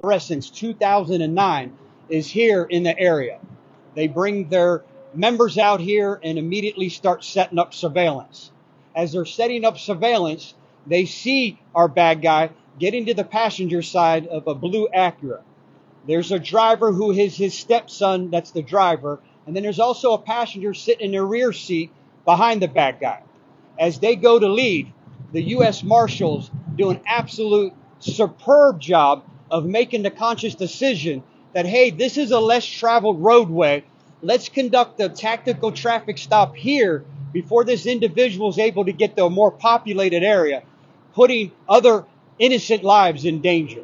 arrest since 2009 is here in the area. They bring their members out here and immediately start setting up surveillance. As they're setting up surveillance, they see our bad guy getting to the passenger side of a blue Acura. There's a driver who is his stepson, that's the driver, and then there's also a passenger sitting in the rear seat behind the bad guy. As they go to leave, the U.S. Marshals do an absolute superb job of making the conscious decision that, hey, this is a less traveled roadway. Let's conduct a tactical traffic stop here before this individual is able to get to a more populated area, putting other innocent lives in danger.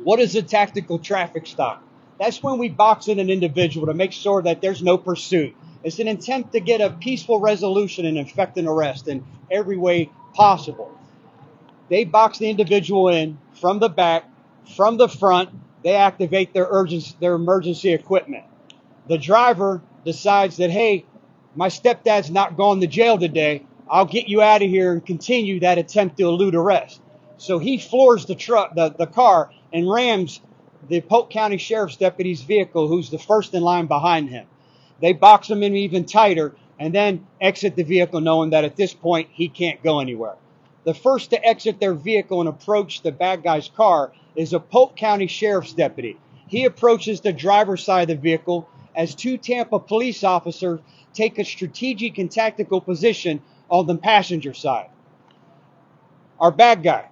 What is a tactical traffic stop? That's when we box in an individual to make sure that there's no pursuit. It's an attempt to get a peaceful resolution and effect an arrest in every way possible. They box the individual in from the back, from the front. They activate their emergency equipment. The driver decides that, hey, my stepdad's not going to jail today. I'll get you out of here and continue that attempt to elude arrest. So he floors the car and rams the Polk County Sheriff's deputy's vehicle, who's the first in line behind him. They box him in even tighter and then exit the vehicle, knowing that at this point he can't go anywhere. The first to exit their vehicle and approach the bad guy's car is a Polk County Sheriff's deputy. He approaches the driver's side of the vehicle as two Tampa police officers take a strategic and tactical position on the passenger side. Our bad guy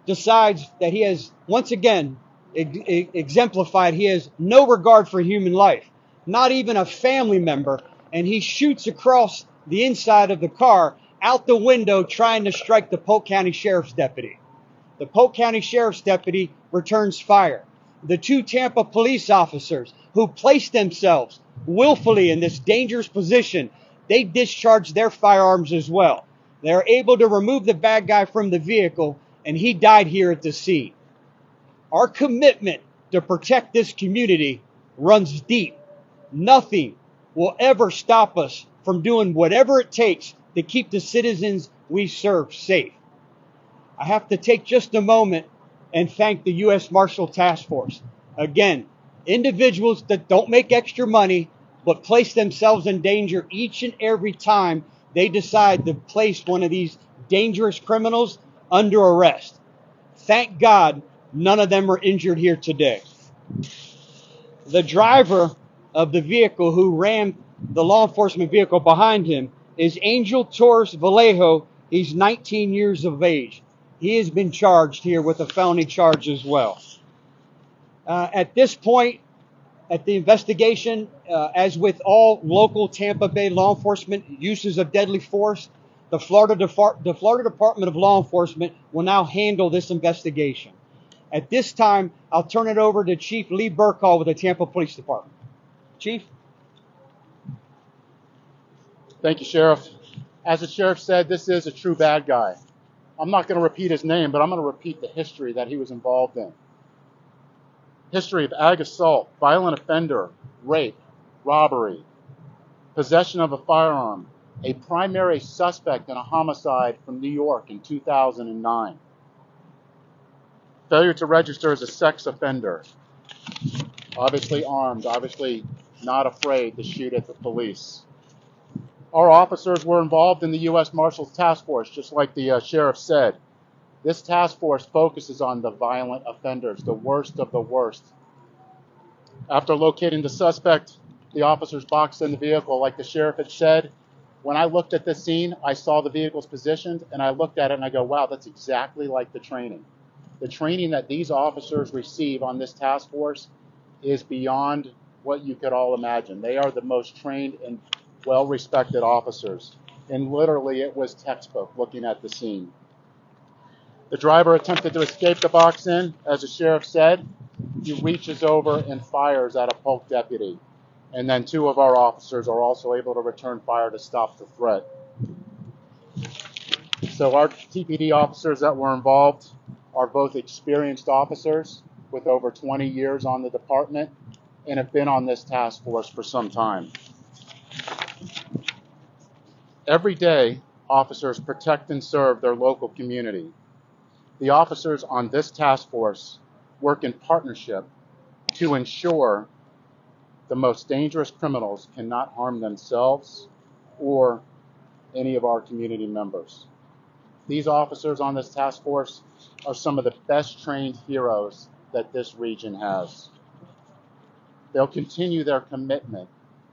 decides that he has, once again, exemplified he has no regard for human life, not even a family member, and he shoots across the inside of the car out the window trying to strike the Polk County Sheriff's deputy. The Polk County Sheriff's deputy returns fire. The two Tampa police officers who placed themselves willfully in this dangerous position, they discharge their firearms as well. They're able to remove the bad guy from the vehicle, and he died here at the scene. Our commitment to protect this community runs deep. Nothing will ever stop us from doing whatever it takes to keep the citizens we serve safe. I have to take just a moment and thank the U.S. Marshal Task Force. Again, individuals that don't make extra money but place themselves in danger each and every time they decide to place one of these dangerous criminals under arrest. Thank God none of them are injured here today. The driver of the vehicle who rammed the law enforcement vehicle behind him is Angel Torres Vallejo. He's 19 years of age. He has been charged here with a felony charge as well. At this point, at the investigation, as with all local Tampa Bay law enforcement uses of deadly force, the Florida Department of Law Enforcement will now handle this investigation. At this time, I'll turn it over to Chief Lee Burkall with the Tampa Police Department. Chief? Thank you, Sheriff. As the Sheriff said, this is a true bad guy. I'm not going to repeat his name, but I'm going to repeat the history that he was involved in. History of ag assault, violent offender, rape, robbery, possession of a firearm, a primary suspect in a homicide from New York in 2009. Failure to register as a sex offender. Obviously armed, obviously not afraid to shoot at the police. Our officers were involved in the U.S. Marshals Task Force, just like the Sheriff said. This task force focuses on the violent offenders, the worst of the worst. After locating the suspect, the officers boxed in the vehicle. Like the Sheriff had said, when I looked at this scene, I saw the vehicles positioned, and I looked at it and I go, wow, that's exactly like the training. The training that these officers receive on this task force is beyond what you could all imagine. They are the most trained and well-respected officers. And literally, it was textbook looking at the scene. The driver attempted to escape the box in. As the Sheriff said, he reaches over and fires at a Polk deputy. And then two of our officers are also able to return fire to stop the threat. So our TPD officers that were involved are both experienced officers with over 20 years on the department and have been on this task force for some time. Every day, officers protect and serve their local community. The officers on this task force work in partnership to ensure the most dangerous criminals cannot harm themselves or any of our community members. These officers on this task force are some of the best trained heroes that this region has. They'll continue their commitment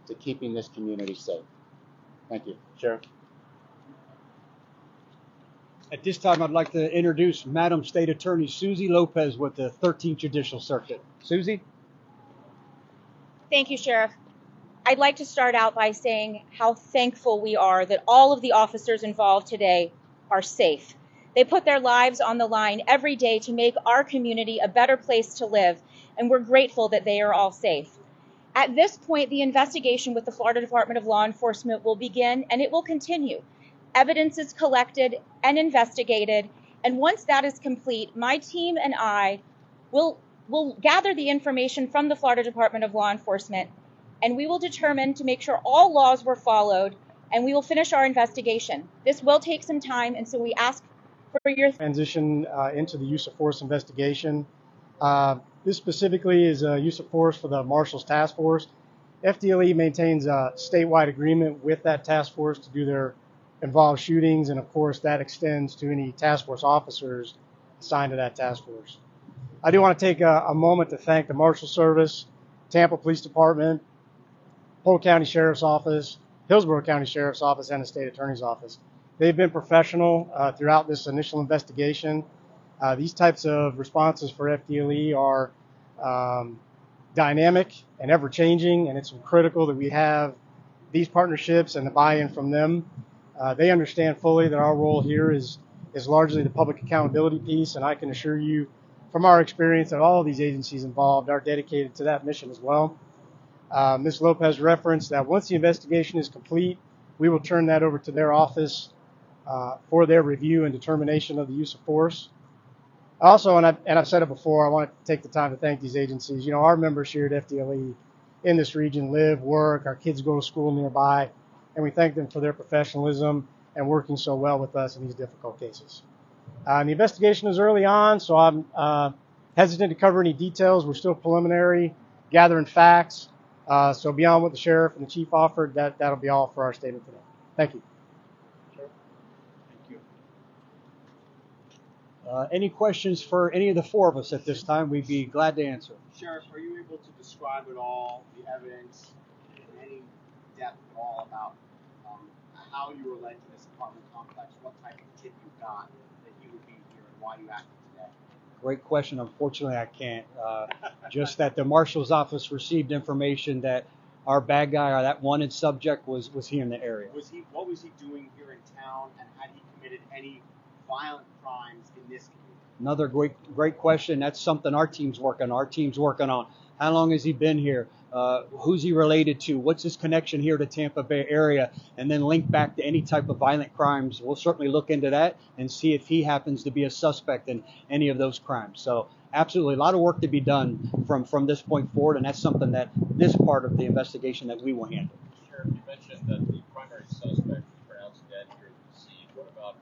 to keeping this community safe. Thank you. Sheriff. At this time, I'd like to introduce Madam State Attorney Susie Lopez with the 13th Judicial Circuit. Susie? Thank you, Sheriff. I'd like to start out by saying how thankful we are that all of the officers involved today are safe. They put their lives on the line every day to make our community a better place to live, and we're grateful that they are all safe. At this point, the investigation with the Florida Department of Law Enforcement will begin, and it will continue. Evidence is collected and investigated, and once that is complete, my team and I will gather the information from the Florida Department of Law Enforcement, and we will determine to make sure all laws were followed, and we will finish our investigation. This will take some time, and so we ask for your transition into the use of force investigation. This specifically is a use of force for the Marshals Task Force. FDLE maintains a statewide agreement with that task force to do their involved shootings, and of course that extends to any task force officers assigned to that task force. I do want to take a moment to thank the Marshal Service, Tampa Police Department, Polk County Sheriff's Office, Hillsborough County Sheriff's Office, and the State Attorney's Office. They've been professional throughout this initial investigation. These types of responses for FDLE are dynamic and ever-changing, and it's critical that we have these partnerships and the buy-in from them. They understand fully that our role here is largely the public accountability piece, and I can assure you from our experience that all of these agencies involved are dedicated to that mission as well. Ms. Lopez referenced that once the investigation is complete, we will turn that over to their office for their review and determination of the use of force. Also, and I've said it before, I want to take the time to thank these agencies. You know, our members here at FDLE in this region live, work, our kids go to school nearby, and we thank them for their professionalism and working so well with us in these difficult cases. The investigation is early on, so I'm hesitant to cover any details. We're still preliminary, gathering facts. So beyond what the sheriff and the chief offered, that'll be all for our statement today. Thank you. Thank you. Any questions for any of the four of us at this time? We'd be glad to answer. Sheriff, are you able to describe at all the evidence in any depth at all about how you were led to this apartment complex, what type of tip you got that he would be here, and why you acted today? Great question. Unfortunately, I can't. Just that the marshal's office received information that our bad guy or that wanted subject was here in the area. What was he doing here in town, and had he committed any violent crimes in this community? Another great question. That's something our team's working on. Our team's working on how long has he been here? Who's he related to? What's his connection here to Tampa Bay area? And then link back to any type of violent crimes. We'll certainly look into that and see if he happens to be a suspect in any of those crimes. So absolutely, a lot of work to be done from this point forward, and that's something that this part of the investigation that we will handle. Sheriff, you mentioned that the primary suspect was pronounced dead here at the scene. What about,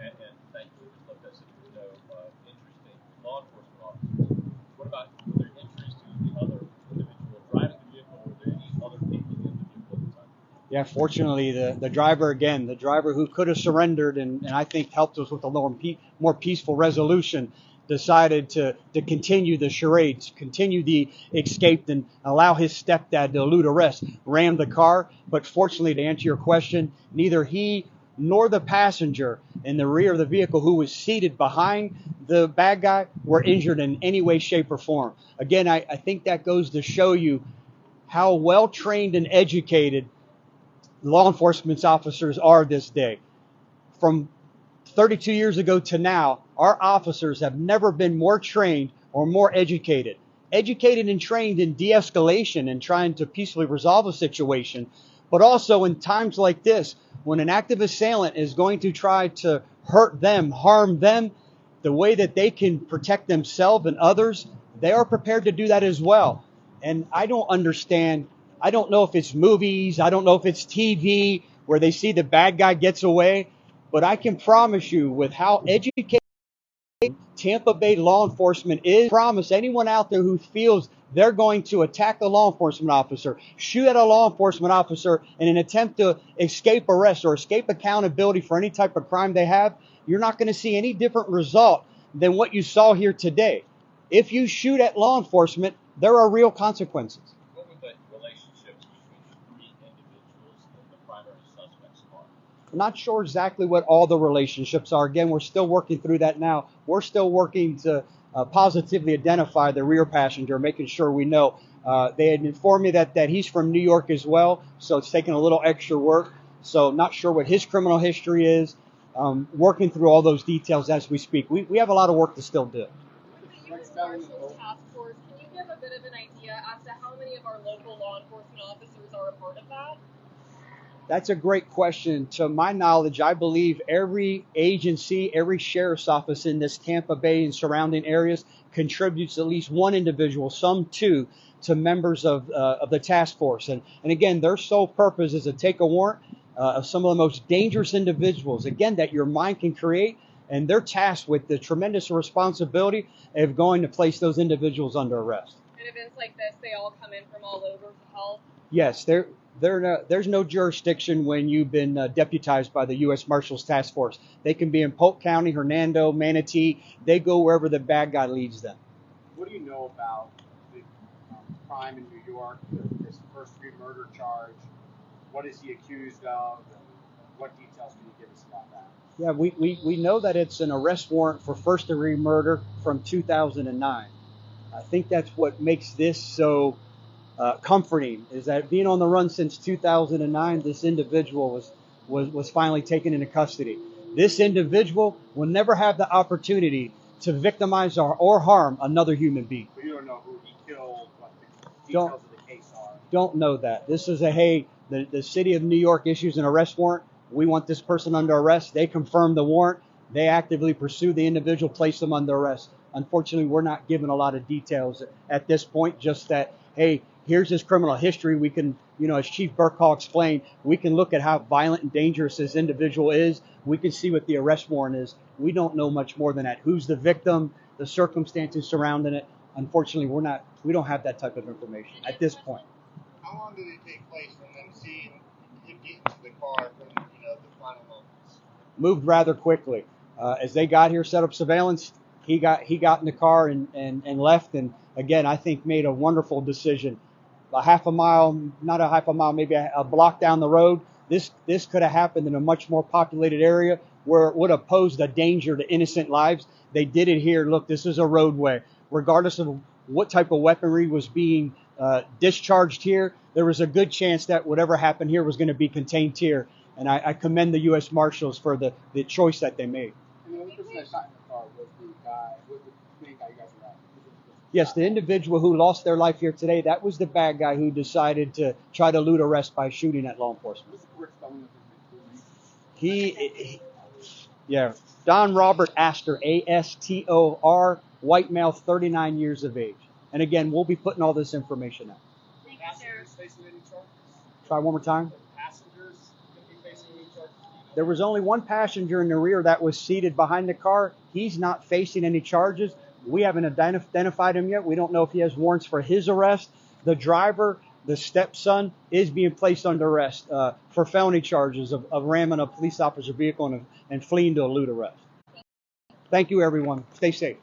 and thank you for this, there's no interest in law enforcement officers. What about their injuries to the other individual driving the vehicle? Were there any other people in the vehicle at the time? Yeah, fortunately, the driver who could have surrendered and I think helped us with a more peaceful resolution, decided to continue the charades, continue the escape, and allow his stepdad to elude arrest, rammed the car. But fortunately, to answer your question, neither he nor the passenger in the rear of the vehicle who was seated behind the bad guy were injured in any way, shape, or form. Again, I think that goes to show you how well trained and educated law enforcement officers are this day. From 32 years ago to now, our officers have never been more trained or more educated. Educated and trained in de-escalation and trying to peacefully resolve a situation, but also in times like this, when an active assailant is going to try to hurt them, harm them, the way that they can protect themselves and others, they are prepared to do that as well. And I don't understand. I don't know if it's movies. I don't know if it's TV where they see the bad guy gets away. But I can promise you, with how educated Tampa Bay law enforcement is. Promise anyone out there who feels they're going to attack a law enforcement officer, shoot at a law enforcement officer in an attempt to escape arrest or escape accountability for any type of crime they have, you're not going to see any different result than what you saw here today. If you shoot at law enforcement, there are real consequences. What would the relationships between three individuals and the primary suspects are? I'm not sure exactly what all the relationships are. Again, we're still working through that now. We're still working to positively identify the rear passenger, making sure we know. They had informed me that he's from New York as well, so it's taking a little extra work. So not sure what his criminal history is. Working through all those details as we speak. We have a lot of work to still do. The U.S. Marshals Task Force, can you give a bit of an idea as to how many of our local law enforcement officers are a part of that? That's a great question. To my knowledge, I believe every agency, every sheriff's office in this Tampa Bay and surrounding areas contributes at least one individual, some two, to members of the task force. And again, their sole purpose is to take a warrant of some of the most dangerous individuals, again, that your mind can create. And they're tasked with the tremendous responsibility of going to place those individuals under arrest. In events like this, they all come in from all over to help? Yes, there's no jurisdiction when you've been deputized by the U.S. Marshals Task Force. They can be in Polk County, Hernando, Manatee. They go wherever the bad guy leads them. What do you know about the crime in New York, this first-degree murder charge? What is he accused of, and what details can you give us about that? Yeah, we know that it's an arrest warrant for first-degree murder from 2009. I think that's what makes this so comforting, is that being on the run since 2009, this individual was finally taken into custody. This individual will never have the opportunity to victimize or harm another human being. But you don't know who he killed, what the details of the case are. Don't know that. This is the city of New York issues an arrest warrant. We want this person under arrest. They confirm the warrant. They actively pursue the individual, place them under arrest. Unfortunately, we're not given a lot of details at this point, just that, hey, here's his criminal history. We can, as Chief Burkhall explained, we can look at how violent and dangerous this individual is. We can see what the arrest warrant is. We don't know much more than that. Who's the victim, the circumstances surrounding it. Unfortunately, we don't have that type of information at this point. How long did it take place from them seeing him get into the car from the final moments? Moved rather quickly. As they got here, set up surveillance, he got in the car and left. And again, I think made a wonderful decision. Maybe a block down the road. This could have happened in a much more populated area where it would have posed a danger to innocent lives. They did it here. Look, this is a roadway. Regardless of what type of weaponry was being discharged here, there was a good chance that whatever happened here was going to be contained here. And I commend the U.S. Marshals for the choice that they made. And the only person that shot in the car was the main guy you guys were at. Yes, the individual who lost their life here today, that was the bad guy who decided to try to elude arrest by shooting at law enforcement. Don Robert Astor, Astor, white male, 39 years of age. And again, we'll be putting all this information out. Thank you, Sheriff. Try one more time. Passengers facing any charges? There was only one passenger in the rear that was seated behind the car. He's not facing any charges. We haven't identified him yet. We don't know if he has warrants for his arrest. The driver, the stepson, is being placed under arrest for felony charges of ramming a police officer vehicle and fleeing to elude arrest. Thank you, everyone. Stay safe.